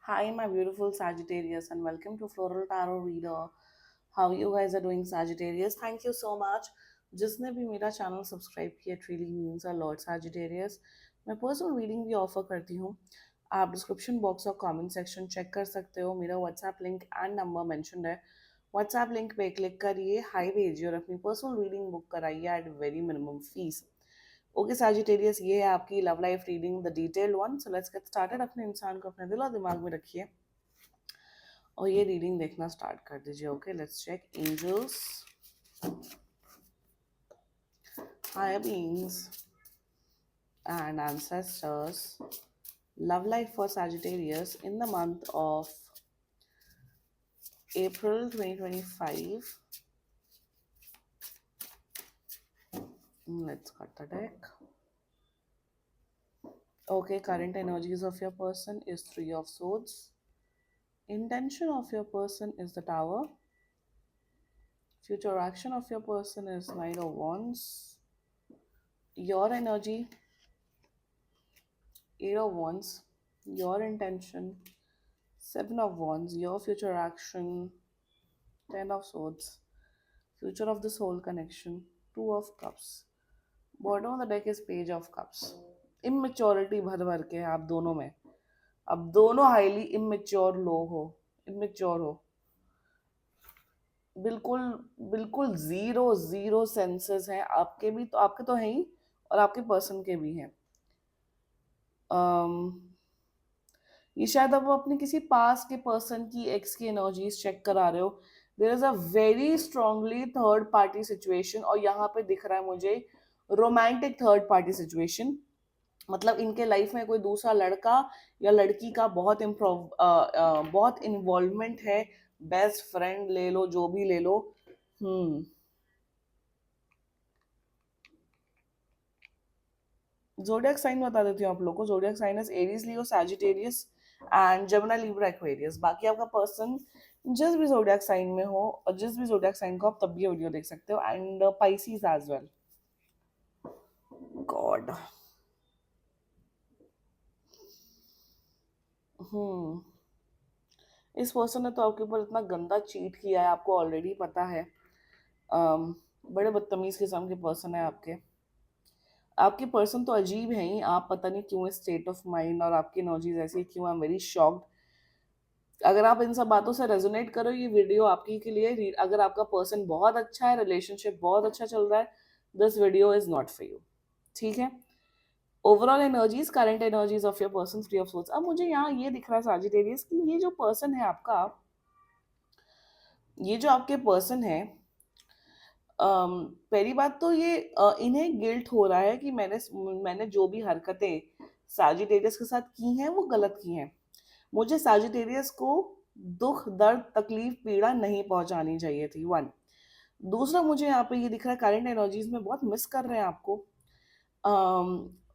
Hi, my beautiful Sagittarius, and welcome to Floral Tarot Reader. How you guys are doing, Sagittarius? Thank you so much. जिसने भी मेरा channel subscribe किया, it really means a lot, Sagittarius. मैं personal reading भी offer करती हूँ. आप description box और कमेंट सेक्शन चेक कर सकते हो. मेरा WhatsApp link and number mentioned है. व्हाट्सएप लिंक पे क्लिक करिए, हाई भेजिए और अपनी पर्सनल रीडिंग बुक कराइए at very minimum fees. Okay Sagittarius, ये है आपकी love life reading, the detailed one. So let's get started. अपने इंसान को अपने दिल और दिमाग में रखिए और ये रीडिंग देखना स्टार्ट कर दीजिए. Okay, let's check. Angels, higher beings and ancestors, love life for Sagittarius in the month of April 2025. Let's cut the deck. Okay, current energies of your person is Three of Swords. Intention of your person is the Tower. Future action of your person is Knight of Wands. Your energy, Eight of Wands. Your intention, Seven of Wands. Your future action, Ten of Swords. Future of the soul connection, Two of Cups. Bottom of the deck is Page of Cups. Immaturity भर भर के है आप दोनों में. अब दोनों highly immature लोग हो, इमेच्योर हो. बिल्कुल बिल्कुल जीरो जीरो सेंसेस हैं आपके भी, तो आपके तो हैं ही और आपके पर्सन के भी हैं. ये शायद अब अपने किसी पास के पर्सन की एक्स की एनर्जीज चेक करा रहे हो. There is a very strongly third party situation और यहाँ पे दिख रहा है मुझे रोमांटिक थर्ड पार्टी सिचुएशन. मतलब इनके लाइफ में कोई दूसरा लड़का या लड़की का बहुत इन्वॉल्वमेंट है. बेस्ट फ्रेंड ले लो, जो भी ले लो. जोडियक साइन बता देती हूँ आप लोग को. Zodiac sign is Aries, Leo, Sagittarius and Gemini, Libra, Aquarius. बाकी आपका पर्सन जिस भी जोडियक साइन में हो और जिस भी जोडियक साइन को आप तब भी ये वीडियो देख सकते हो. And Pisces as well. God. इस पर्सन ने तो आपके ऊपर इतना गंदा चीट किया है, आपको ऑलरेडी पता है. बड़े बदतमीज किस्म के पर्सन है आपके. आपके पर्सन तो अजीब है ही. आप पता नहीं क्यों स्टेट ऑफ माइंड और आपकी एनर्जीज ऐसी क्यों. I am very shocked. अगर आप इन सब बातों से रेजोनेट करो, ये वीडियो आपकी के लिए. अगर आपका पर्सन बहुत अच्छा है, रिलेशनशिप बहुत अच्छा चल रहा है, this video is not for you. ठीक है. Overall energies, current energies of your person, three of source. अब मुझे यहाँ ये दिख रहा है सैजिटेरियस कि ये जो पर्सन है आपका, ये जो आपके पर्सन है, पहली बात तो ये इन्हें गिल्ट हो रहा है कि मैंने जो भी हरकतें सैजिटेरियस के साथ की हैं वो गलत की हैं. मुझे सैजिटेरियस को दुख, दर्द, तकलीफ, पीड़ा नहीं पहुंचानी चाहिए थी. वन. दूसरा, मुझे यहाँ पे ये दिख रहा है करंट एनर्जीज में बहुत मिस कर रहे हैं आपको.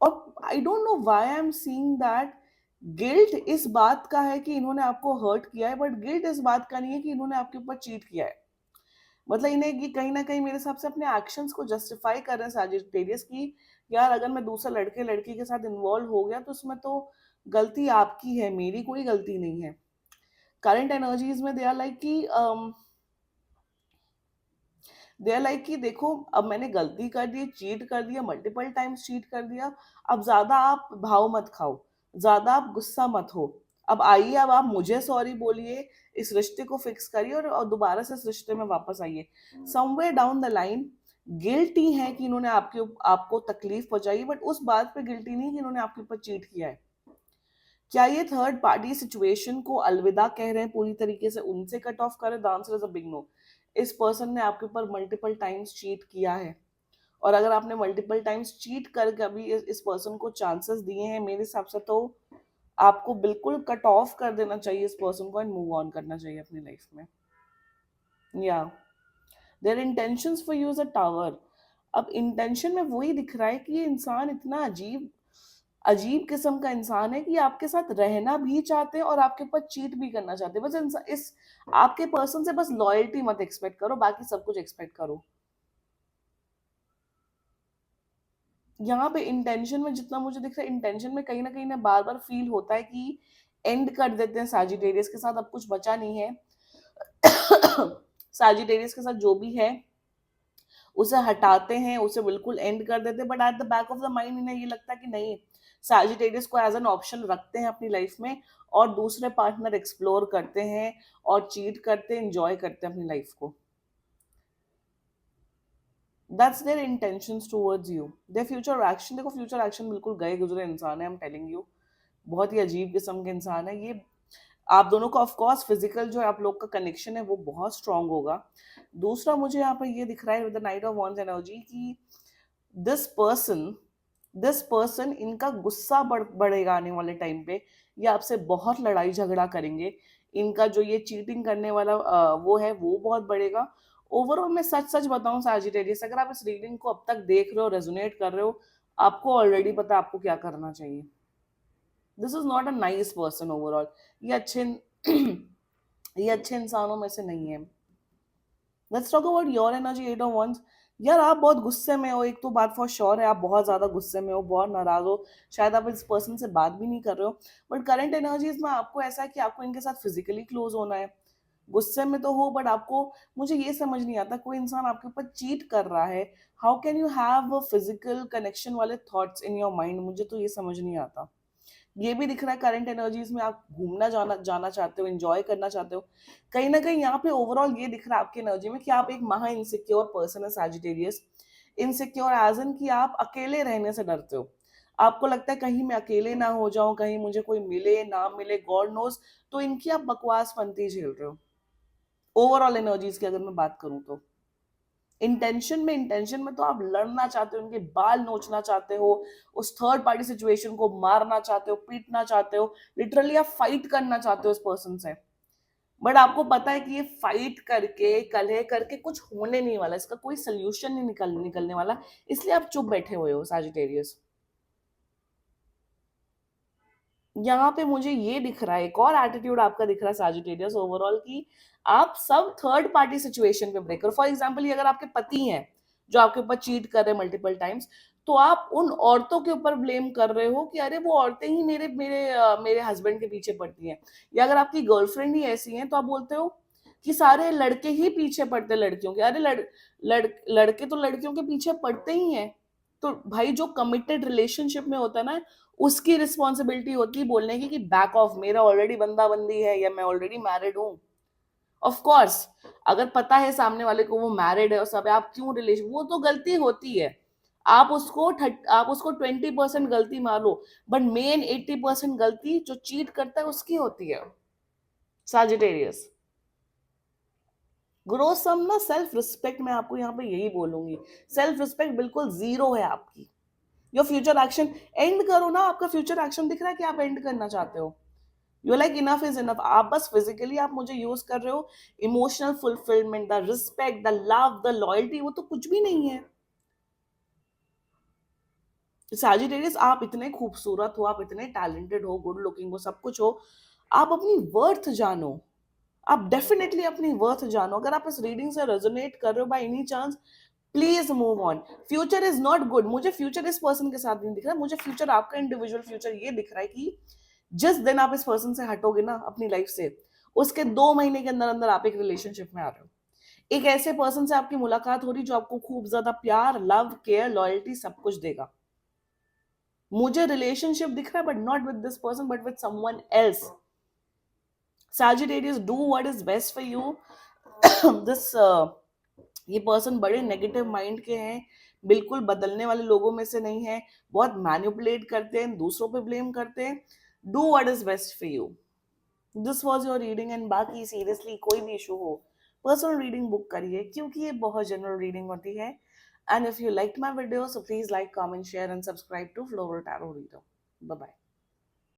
और I don't know why I am seeing that guilt इस बात का है कि इन्होंने आपको हर्ट किया है, बट गिल्ट इस बात का नहीं है कि इन्होंने आपके ऊपर चीट किया है. मतलब इन्हें ये कहीं ना कहीं मेरे हिसाब से अपने एक्शंस को जस्टिफाई कर रहे हैं सैजिटेरियस की. यार अगर मैं दूसरे लड़के लड़की के साथ इन्वॉल्व हो गया तो उसमें तो गलती आपकी है, मेरी कोई गलती नहीं है. करंट एनर्जीज में दे आर लाइक कि देखो, अब मैंने गलती कर दी, चीट कर दिया, मल्टीपल टाइम्स चीट कर दिया. अब ज्यादा आप भाव मत खाओ, ज्यादा आप गुस्सा मत हो. अब आइए, अब आप मुझे सॉरी बोलिए, इस रिश्ते को फिक्स करिए और दोबारा से इस रिश्ते में वापस आइए. Somewhere down the line guilty है कि इन्होंने आपको तकलीफ पहुंचाई, बट उस बात पे गिल्टी नहीं कि इन्होंने आपके ऊपर चीट किया है. क्या ये थर्ड पार्टी सिचुएशन को अलविदा कह रहे हैं पूरी तरीके से, उनसे कट ऑफ करें? The answer is a big no. इस पर्सन ने आपके ऊपर मल्टीपल टाइम्स चीट किया है और अगर आपने मल्टीपल टाइम्स चीट कर कभी इस पर्सन को चांसेस दिए हैं, मेरे हिसाब से तो आपको बिल्कुल कट ऑफ कर देना चाहिए इस पर्सन को एंड मूव ऑन करना चाहिए अपनी लाइफ में. Yeah their intentions for you is a tower. अब इंटेंशन में वही दिख रहा है कि ये इंसान इतना अजीब अजीब किस्म का इंसान है कि आपके साथ रहना भी चाहते हैं और आपके ऊपर चीट भी करना चाहते हैं. बस इस आपके पर्सन से बस लॉयल्टी मत एक्सपेक्ट करो, बाकी सब कुछ एक्सपेक्ट करो. यहाँ पे इंटेंशन में जितना मुझे दिख रहा है, इंटेंशन में कहीं ना बार बार फील होता है कि एंड कर देते हैं सैजिटेरियस के साथ, अब कुछ बचा नहीं है। सैजिटेरियस के साथ जो भी है उसे हटाते हैं, उसे बिल्कुल एंड कर देते हैं, but at the back of the mind इन्हें ये लगता है कि नहीं, सैजिटेरियस को एज एन ऑप्शन रखते हैं अपनी लाइफ में, और दूसरे पार्टनर एक्सप्लोर करते हैं और चीट करते हैं, एंजॉय करते हैं अपनी लाइफ को। That's their intentions towards you, their future action. देखो फ्यूचर एक्शन बिल्कुल गए गुजरे इंसान है, आई एम टेलिंग यू, बहुत ही अजीब किस्म के इंसान है ये। आप दोनों का ऑफ कोर्स फिजिकल जो है आप लोग का कनेक्शन है वो बहुत स्ट्रांग होगा। दूसरा मुझे यहाँ पर ये दिख रहा है with the night of wands energy कि दिस पर्सन दिस पर्सन इनका गुस्सा बढ़ेगा आने वाले टाइम पे, ये आपसे बहुत लड़ाई झगड़ा करेंगे, इनका जो ये चीटिंग करने वाला वो है वो बहुत बढ़ेगा। ओवरऑल मैं सच सच बताऊं सैजिटेरियस, अगर आप इस रीडिंग को अब तक देख रहे हो, रेजोनेट कर रहे हो, आपको ऑलरेडी पता है आपको क्या करना चाहिए। This is not a nice person overall, ये अच्छे ये अच्छे इंसानों में से नहीं है। Let's talk about your energy, 8 of wands। यार आप बहुत गुस्से में हो, एक तो बात फॉर श्योर है, आप बहुत ज्यादा गुस्से में हो, बहुत नाराज हो, शायद आप इस पर्सन से बात भी नहीं कर रहे हो, बट करंट एनर्जीज में आपको ऐसा है कि आपको इनके साथ फिजिकली क्लोज होना है। गुस्से में तो हो, बट आपको, मुझे ये समझ नहीं आता, कोई इंसान आपके ऊपर चीट कर रहा है, how can you have physical connection वाले थॉट्स इन योर माइंड, मुझे तो ये समझ नहीं आता। ये भी दिख रहा है करंट एनर्जीज में आप घूमना जाना जाना चाहते हो, एंजॉय करना चाहते हो, कहीं ना कहीं यहाँ पे ओवरऑल ये दिख रहा है आपकी एनर्जी में कि आप एक महा इनसिक्योर पर्सन है सैजिटेरियस। इनसिक्योर एज इन कि आप अकेले रहने से डरते हो, आपको लगता है कहीं मैं अकेले ना हो जाऊं, कहीं मुझे कोई मिले ना मिले, गॉड नोज, तो इनकी आप बकवास पंती झेल रहे हो। ओवरऑल एनर्जीज की अगर मैं बात करूं तो इंटेंशन में तो आप लड़ना चाहते हो, उनके बाल नोचना चाहते हो, उस थर्ड पार्टी सिचुएशन को मारना चाहते हो, पीटना चाहते हो, लिटरली आप फाइट करना चाहते हो उस पर्सन से, बट आपको पता है कि ये फाइट करके कलह करके कुछ होने नहीं वाला, इसका कोई सोल्यूशन नहीं निकलने वाला, इसलिए आप चुप बैठे हुए हो सैजिटेरियस। यहाँ पे मुझे ये दिख रहा है, एक और एटीट्यूड आपका दिख रहा है सैजिटेरियस ओवरऑल की, आप सब थर्ड पार्टी सिचुएशन पे ब्रेक करो। फॉर एग्जांपल ये अगर आपके पति हैं जो आपके ऊपर चीट कर रहे हैं मल्टीपल टाइम्स, तो आप उन औरतों के ऊपर ब्लेम कर रहे हो कि अरे वो औरतें ही मेरे मेरे मेरे हस्बैंड के पीछे पड़ती हैं, या अगर आपकी गर्लफ्रेंड ही ऐसी हैं तो आप बोलते हो कि सारे लड़के ही पीछे पड़ते लड़कियों के, अरे लड़के तो लड़कियों के पीछे पड़ते ही हैं। तो भाई जो कमिटेड रिलेशनशिप में होता है ना, उसकी रिस्पॉन्सिबिलिटी होती है बोलने की कि बैक ऑफ, मेरा ऑलरेडी बंदा बंदी है या मैं ऑलरेडी मैरिड हूँ। ऑफ कोर्स अगर पता है सामने वाले को वो मैरिड है और सब है, आप क्यों रिलेशन, वो तो गलती होती है, आप उसको 20% गलती मारो, बट मेन 80% गलती जो चीट करता है उसकी होती है। सैजिटेरियस ग्रो सम ना सेल्फ रिस्पेक्ट, मैं आपको यहाँ पे यही बोलूंगी, सेल्फ रिस्पेक्ट बिल्कुल जीरो है आपकी। योर फ्यूचर एक्शन, एंड करो ना, आपका फ्यूचर एक्शन दिख रहा है कि आप एंड करना चाहते हो। You like enough is enough, आप बस फिजिकली आप मुझे यूज कर रहे हो, emotional fulfilment, the respect, the love, the loyalty, वो तो कुछ भी नहीं है। सैजिटेरियस आप इतने खूबसूरत हो, आप इतने टैलेंटेड हो, गुड लुकिंग हो, सब कुछ हो, आप अपनी वर्थ जानो, आप डेफिनेटली अपनी वर्थ जानो। अगर आप इस रीडिंग से रेजोनेट कर रहे हो by any chance, please move on. Future is not good, मुझे फ्यूचर इस पर्सन के साथ नहीं दिख रहा, मुझे फ्यूचर आपका इंडिविजुअल फ्यूचर ये दिख रहा है कि जिस दिन आप इस पर्सन से हटोगे ना अपनी लाइफ से, उसके 2 महीने के अंदर अंदर आप एक रिलेशनशिप में आ रहे हो, एक ऐसे पर्सन से आपकी मुलाकात हो रही जो आपको खूब ज्यादा प्यार, लव, केयर, लॉयल्टी सब कुछ देगा। मुझे रिलेशनशिप दिख रहा है, but not with this person, but with someone else. Sagittarius, do what is best for you. this ये पर्सन बड़े नेगेटिव माइंड के हैं, बिल्कुल बदलने वाले लोगों में से नहीं है, बहुत मैनिपुलेट करते हैं, दूसरों पे ब्लेम करते हैं। Do what is best for you. This was your reading, and बाकी सीरियसली कोई भी इशू हो पर्सनल रीडिंग बुक करिए, क्योंकि ये बहुत जनरल रीडिंग होती है। And if you like my video, so please like, comment, share and subscribe to floral tarot reader. Bye bye.